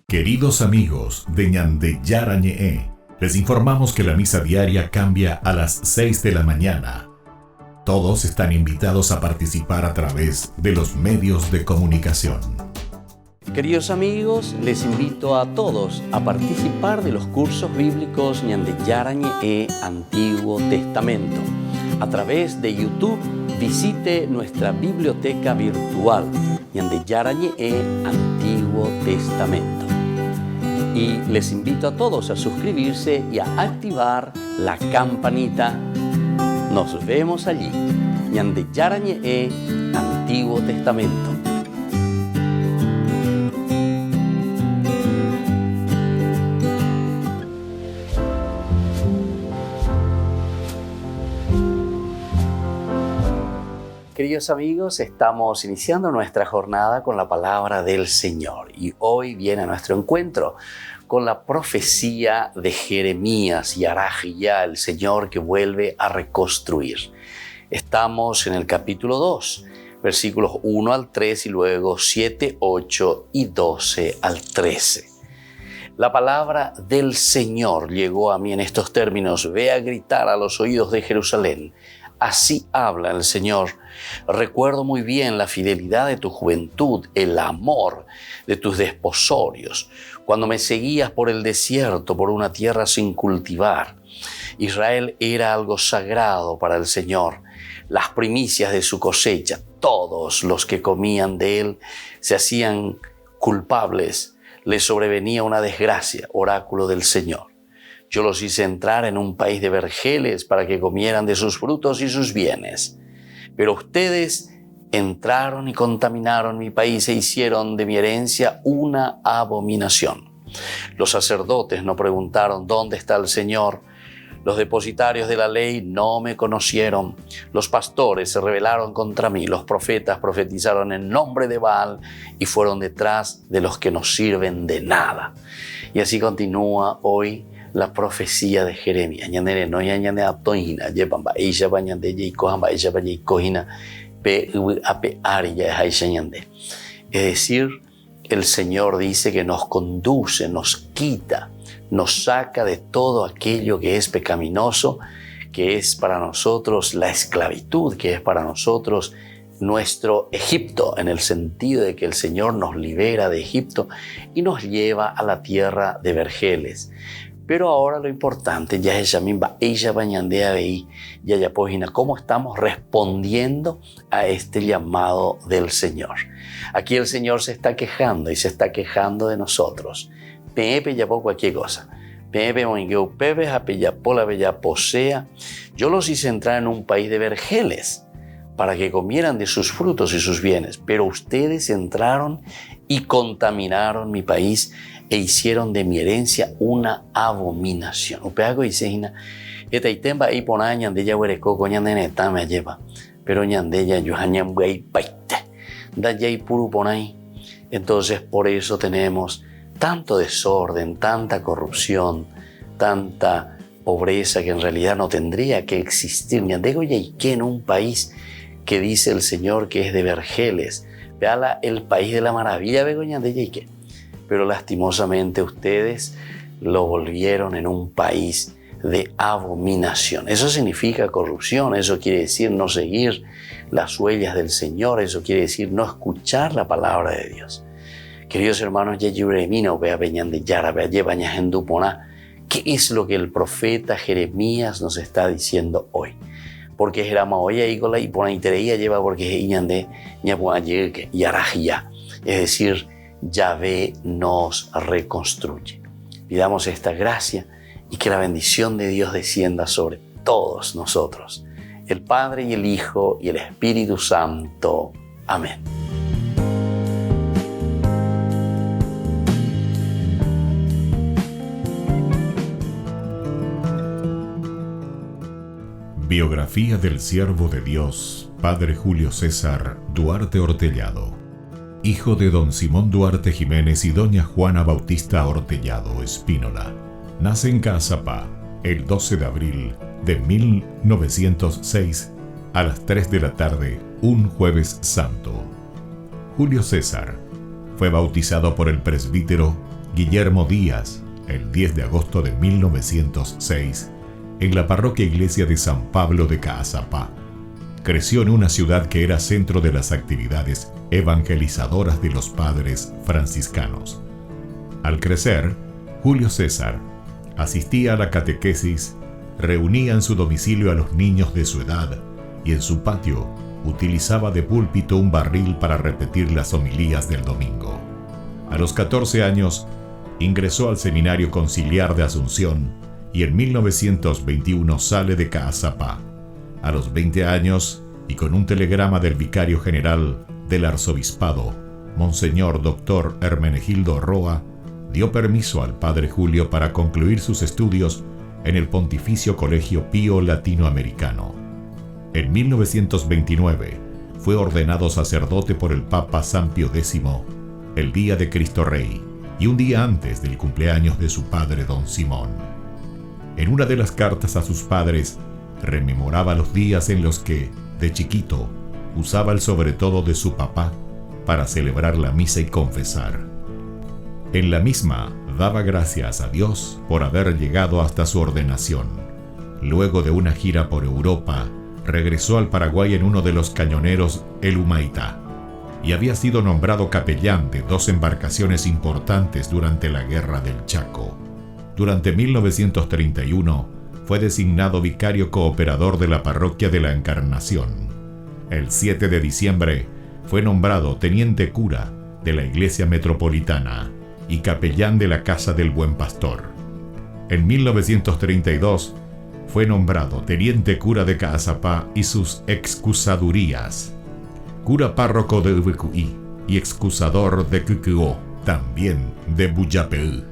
Queridos amigos de Ñande Yarañe, les informamos que la misa diaria cambia a las 6 de la mañana. Todos están invitados a participar a través de los medios de comunicación. Queridos amigos, les invito a todos a participar de los cursos bíblicos Ñande Yarañe Antiguo Testamento. A través de YouTube, visite nuestra biblioteca virtual Ñande Yarañe Antiguo Testamento. Y les invito a todos a suscribirse y a activar la campanita. Nos vemos allí, Ñande Yarañe Antiguo Testamento. Queridos amigos, estamos iniciando nuestra jornada con la palabra del Señor y hoy viene a nuestro encuentro con la profecía de Jeremías y Arajía, el Señor que vuelve a reconstruir. Estamos en el capítulo 2, versículos 1 al 3 y luego 7, 8 y 12 al 13. La palabra del Señor llegó a mí en estos términos: ve a gritar a los oídos de Jerusalén. Así habla el Señor. Recuerdo muy bien la fidelidad de tu juventud, el amor de tus desposorios, cuando me seguías por el desierto, por una tierra sin cultivar. Israel era algo sagrado para el Señor, las primicias de su cosecha. Todos los que comían de él se hacían culpables, les sobrevenía una desgracia, oráculo del Señor. Yo los hice entrar en un país de vergeles para que comieran de sus frutos y sus bienes. Pero ustedes entraron y contaminaron mi país e hicieron de mi herencia una abominación. Los sacerdotes no preguntaron dónde está el Señor. Los depositarios de la ley no me conocieron. Los pastores se rebelaron contra mí. Los profetas profetizaron en nombre de Baal y fueron detrás de los que no sirven de nada. Y así continúa hoy la profecía de Jeremías. Es decir, el Señor dice que nos conduce, nos quita, nos saca de todo aquello que es pecaminoso, que es para nosotros la esclavitud, que es para nosotros nuestro Egipto, en el sentido de que el Señor nos libera de Egipto y nos lleva a la tierra de vergeles. Pero ahora lo importante ya es cómo estamos respondiendo a este llamado del Señor. Aquí el Señor se está quejando y se está quejando de nosotros. Pepe ya por cualquier cosa. Yo los hice entrar en un país de vergeles para que comieran de sus frutos y sus bienes, pero ustedes entraron y contaminaron mi país e hicieron de mi herencia una abominación. Entonces por eso tenemos tanto desorden, tanta corrupción, tanta pobreza que en realidad no tendría que existir. Que en un país que dice el Señor que es de vergeles. Véala, el país de la maravilla, Begoña de Yeique. Pero lastimosamente ustedes lo volvieron en un país de abominación. Eso significa corrupción, eso quiere decir no seguir las huellas del Señor, eso quiere decir no escuchar la palabra de Dios. Queridos hermanos, ¿qué es lo que el profeta Jeremías nos está diciendo hoy? Porque es decir, Yahvé nos reconstruye. Pidamos esta gracia y que la bendición de Dios descienda sobre todos nosotros, el Padre y el Hijo y el Espíritu Santo. Amén. Biografía del siervo de Dios, Padre Julio César Duarte Ortellado, hijo de don Simón Duarte Jiménez y doña Juana Bautista Ortellado Espínola. Nace en Caazapá el 12 de abril de 1906 a las 3 de la tarde, un jueves santo. Julio César fue bautizado por el presbítero Guillermo Díaz el 10 de agosto de 1906 en la parroquia iglesia de San Pablo de Caazapá. Creció en una ciudad que era centro de las actividades evangelizadoras de los padres franciscanos. Al crecer, Julio César asistía a la catequesis, reunía en su domicilio a los niños de su edad y en su patio utilizaba de púlpito un barril para repetir las homilías del domingo. A los 14 años ingresó al Seminario Conciliar de Asunción y en 1921 sale de Caazapá. A los 20 años, y con un telegrama del vicario general del arzobispado, Monseñor Dr. Hermenegildo Roa, dio permiso al padre Julio para concluir sus estudios en el Pontificio Colegio Pío Latinoamericano. En 1929 fue ordenado sacerdote por el Papa San Pío X, el día de Cristo Rey, y un día antes del cumpleaños de su padre don Simón. En una de las cartas a sus padres, rememoraba los días en los que, de chiquito, usaba el sobretodo de su papá para celebrar la misa y confesar. En la misma, daba gracias a Dios por haber llegado hasta su ordenación. Luego de una gira por Europa, regresó al Paraguay en uno de los cañoneros El Humaitá y había sido nombrado capellán de 2 embarcaciones importantes durante la Guerra del Chaco. Durante 1931 fue designado vicario cooperador de la parroquia de la Encarnación. El 7 de diciembre fue nombrado teniente cura de la Iglesia Metropolitana y capellán de la Casa del Buen Pastor. En 1932 fue nombrado teniente cura de Caazapá y sus excusadurías, cura párroco de Ubecuí y excusador de Cucuó, también de Buyapeú.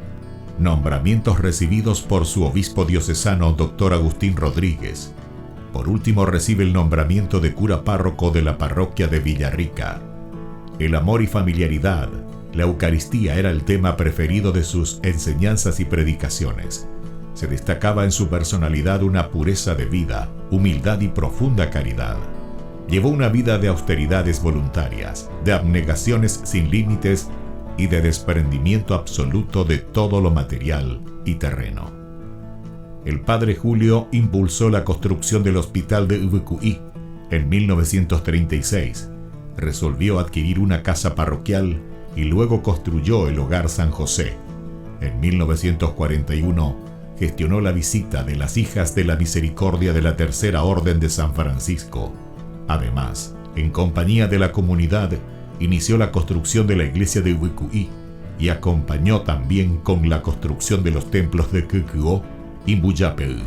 Nombramientos recibidos por su obispo diocesano Dr. Agustín Rodríguez. Por último recibe el nombramiento de cura párroco de la parroquia de Villarrica. El amor y familiaridad, la Eucaristía era el tema preferido de sus enseñanzas y predicaciones. Se destacaba en su personalidad una pureza de vida, humildad y profunda caridad. Llevó una vida de austeridades voluntarias, de abnegaciones sin límites y de desprendimiento absoluto de todo lo material y terreno. El padre Julio impulsó la construcción del hospital de Ubecuí en 1936, resolvió adquirir una casa parroquial y luego construyó el Hogar San José. En 1941 gestionó la visita de las Hijas de la Misericordia de la Tercera Orden de San Francisco. Además, en compañía de la comunidad, inició la construcción de la iglesia de Ubecuí y acompañó también con la construcción de los templos de Cucuó y Buyapeú.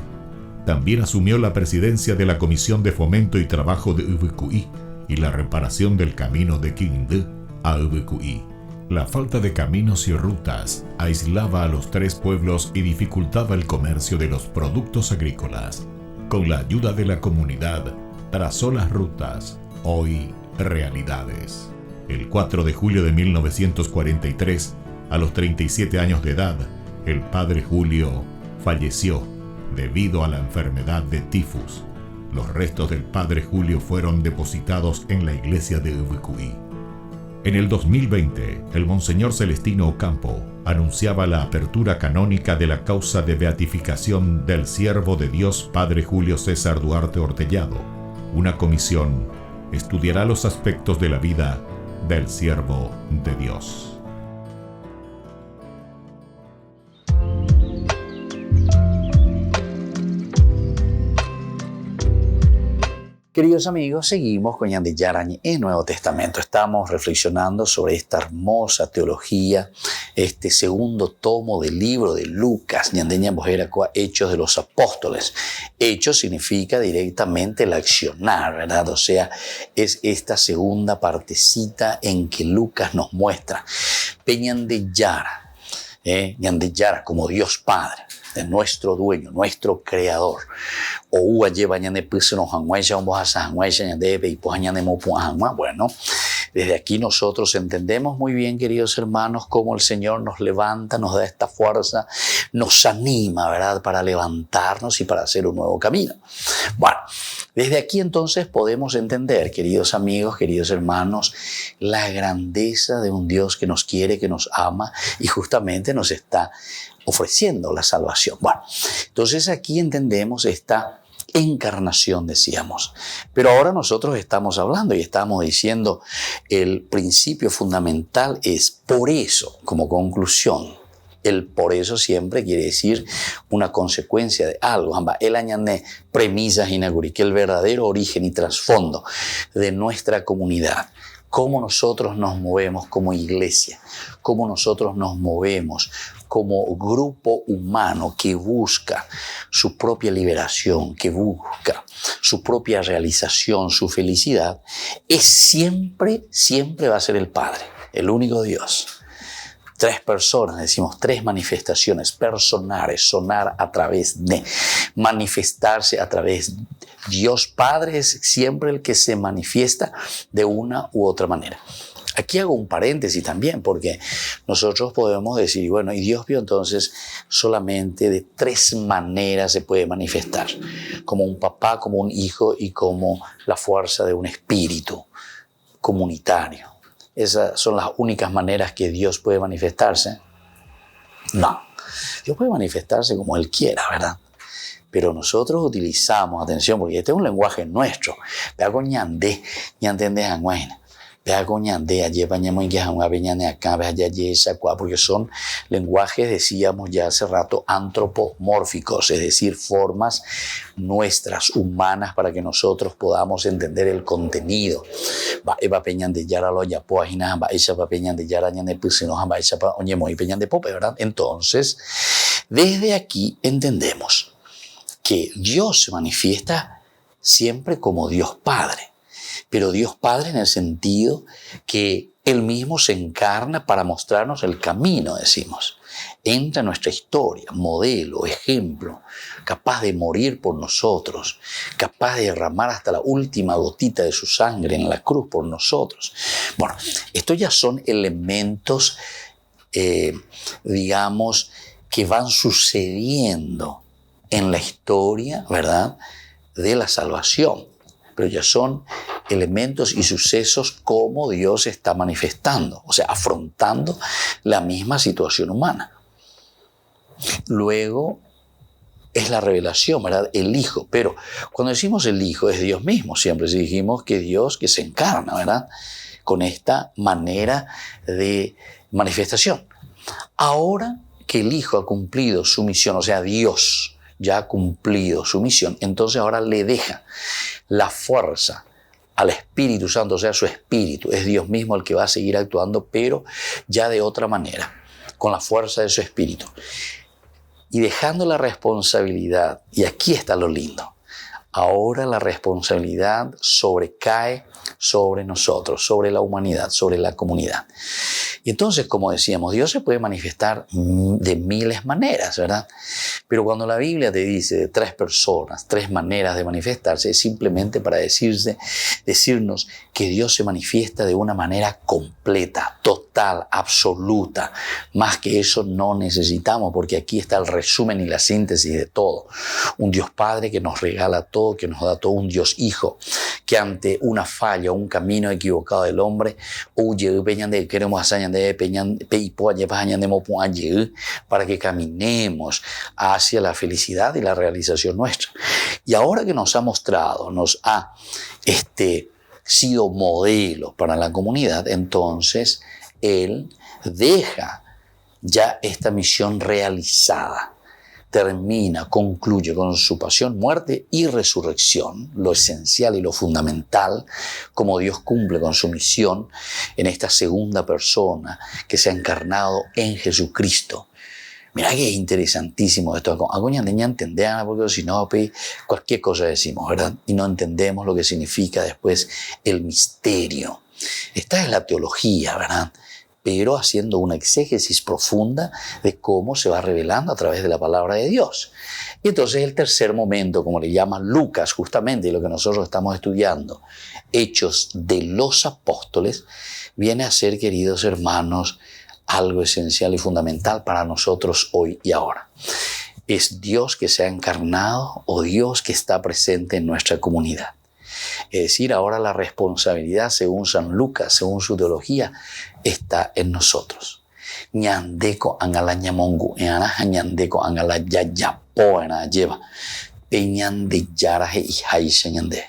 También asumió la presidencia de la Comisión de Fomento y Trabajo de Ubecuí y la reparación del camino de Quindú a Ubecuí. La falta de caminos y rutas aislaba a los 3 pueblos y dificultaba el comercio de los productos agrícolas. Con la ayuda de la comunidad, trazó las rutas, hoy realidades. El 4 de julio de 1943, a los 37 años de edad, el padre Julio falleció debido a la enfermedad de tifus. los restos del Padre Julio fueron depositados en la iglesia de Ubucuy. En el 2020, el Monseñor Celestino Ocampo anunciaba la apertura canónica de la causa de beatificación del siervo de Dios Padre Julio César Duarte Ortellado. Una comisión estudiará los aspectos de la vida del siervo de Dios. Queridos amigos, seguimos con Ñande Yarañe en Nuevo Testamento. Estamos reflexionando sobre esta hermosa teología, este segundo tomo del libro de Lucas, Ñande Ñambojeracoa, Hechos de los Apóstoles. Hechos significa directamente el accionar, ¿verdad? O sea, es esta segunda partecita en que Lucas nos muestra Ñande Yara, Ñande Yara como Dios Padre, de nuestro dueño, nuestro creador. Bueno, desde aquí nosotros entendemos muy bien, queridos hermanos, cómo el Señor nos levanta, nos da esta fuerza, nos anima, ¿verdad?, para levantarnos y para hacer un nuevo camino. Bueno, desde aquí entonces podemos entender, queridos amigos, queridos hermanos, la grandeza de un Dios que nos quiere, que nos ama y justamente nos está ofreciendo la salvación. Bueno, entonces aquí entendemos esta encarnación, decíamos. Pero ahora nosotros estamos hablando y estamos diciendo el principio fundamental es por eso, como conclusión. El por eso siempre quiere decir una consecuencia de algo. Él añade premisas inaugurí, que el verdadero origen y trasfondo de nuestra comunidad, cómo nosotros nos movemos como iglesia, cómo nosotros nos movemos como grupo humano que busca su propia liberación, que busca su propia realización, su felicidad, es siempre va a ser el Padre, el único Dios. Tres personas, decimos, tres manifestaciones personales, sonar a través de, manifestarse a través de. Dios Padre es siempre el que se manifiesta de una u otra manera. Aquí hago un paréntesis también, porque nosotros podemos decir, bueno, y Dios vio entonces solamente de tres maneras se puede manifestar, como un papá, como un hijo y como la fuerza de un espíritu comunitario. Esas son las únicas maneras que Dios puede manifestarse. No, Dios puede manifestarse como Él quiera, ¿verdad? Pero nosotros utilizamos, atención, porque este es un lenguaje nuestro. Vea con ñandé, ñandé janguaina. Vea con ñandé, allí bañamos en que janguabe ñane acá, vea allá porque son lenguajes, decíamos ya hace rato, antropomórficos, es decir, formas nuestras, humanas, para que nosotros podamos entender el contenido. Va eva peñan de yara lo ya poajina, va esa pa peñan de yara ñane pusino, va esa pa oñemo y peñan de pope, ¿verdad? Entonces, desde aquí entendemos que Dios se manifiesta siempre como Dios Padre, pero Dios Padre en el sentido que Él mismo se encarna para mostrarnos el camino, decimos. Entra en nuestra historia, modelo, ejemplo, capaz de morir por nosotros, capaz de derramar hasta la última gotita de su sangre en la cruz por nosotros. Bueno, estos ya son elementos, digamos, que van sucediendo en la historia, ¿verdad?, de la salvación. Pero ya son elementos y sucesos como Dios está manifestando, o sea, afrontando la misma situación humana. Luego es la revelación, ¿verdad?, el Hijo. Pero cuando decimos el Hijo es Dios mismo, siempre si dijimos que Dios que se encarna, ¿verdad?, con esta manera de manifestación. Ahora que el Hijo ha cumplido su misión, o sea, Dios ya ha cumplido su misión, entonces ahora le deja la fuerza al Espíritu Santo, o sea, su Espíritu. Es Dios mismo el que va a seguir actuando, pero ya de otra manera, con la fuerza de su Espíritu. Y dejando la responsabilidad, y aquí está lo lindo, ahora la responsabilidad sobrecae sobre nosotros, sobre la humanidad, sobre la comunidad. Y entonces, como decíamos, Dios se puede manifestar de miles maneras, ¿verdad? Pero cuando la Biblia te dice de tres personas, tres maneras de manifestarse, es simplemente para decirnos que Dios se manifiesta de una manera completa, total, absoluta. Más que eso no necesitamos, porque aquí está el resumen y la síntesis de todo. Un Dios Padre que nos regala todo todo, que nos da todo un Dios Hijo, que ante una falla, un camino equivocado del hombre, para que caminemos hacia la felicidad y la realización nuestra. Y ahora que nos ha mostrado, nos ha sido modelo para la comunidad, entonces Él deja ya esta misión realizada. Termina, concluye con su pasión, muerte y resurrección, lo esencial y lo fundamental, como Dios cumple con su misión en esta segunda persona que se ha encarnado en Jesucristo. Mira que es interesantísimo esto. Algunos no entendemos, porque si no, cualquier cosa decimos, ¿verdad? Y no entendemos lo que significa después el misterio. Esta es la teología, ¿verdad? Pero haciendo una exégesis profunda de cómo se va revelando a través de la palabra de Dios. Y entonces el tercer momento, como le llama Lucas, justamente, y lo que nosotros estamos estudiando, Hechos de los Apóstoles, viene a ser, queridos hermanos, algo esencial y fundamental para nosotros hoy y ahora. Es Dios que se ha encarnado o Dios que está presente en nuestra comunidad. Es decir, ahora la responsabilidad, según San Lucas, según su teología, está en nosotros. Ñandeko angala ñamongu, eanaja ñandeko angala yayapo ena lleva, peñande yaraje y jaise ñande.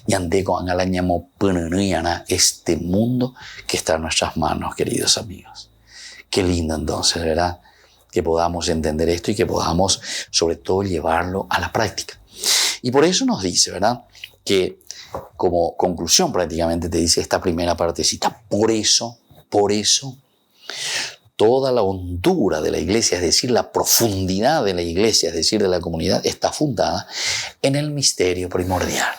Ñandeko angala ñamo pununuyana, este mundo que está en nuestras manos, queridos amigos. Qué lindo entonces, ¿verdad? Que podamos entender esto y que podamos, sobre todo, llevarlo a la práctica. Y por eso nos dice, ¿verdad?, que como conclusión prácticamente te dice esta primera partecita. Por eso, toda la hondura de la iglesia, es decir, la profundidad de la iglesia, es decir, de la comunidad, está fundada en el misterio primordial.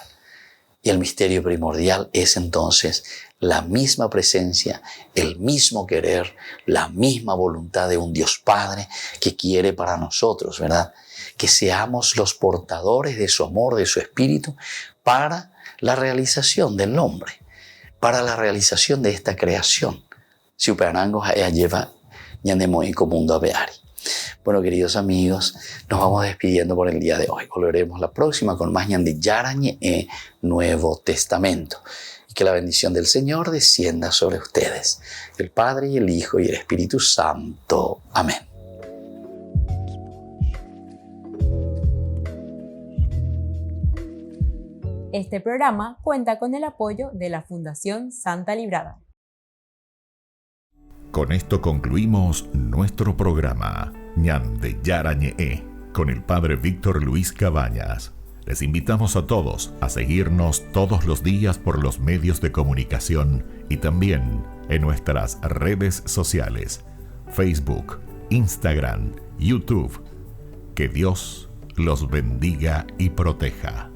Y el misterio primordial es entonces la misma presencia, el mismo querer, la misma voluntad de un Dios Padre que quiere para nosotros, ¿verdad? Que seamos los portadores de su amor, de su espíritu, para la realización del hombre, para la realización de esta creación. Si uperanango lleva ñandemoico mundo a veari. Bueno, queridos amigos, nos vamos despidiendo por el día de hoy. Volveremos la próxima con más ñande yarañe e Nuevo Testamento. Y que la bendición del Señor descienda sobre ustedes, el Padre y el Hijo y el Espíritu Santo. Amén. Este programa cuenta con el apoyo de la Fundación Santa Librada. Con esto concluimos nuestro programa Ñande Yarañe con el Padre Víctor Luis Cabañas. Les invitamos a todos a seguirnos todos los días por los medios de comunicación y también en nuestras redes sociales, Facebook, Instagram, YouTube. Que Dios los bendiga y proteja.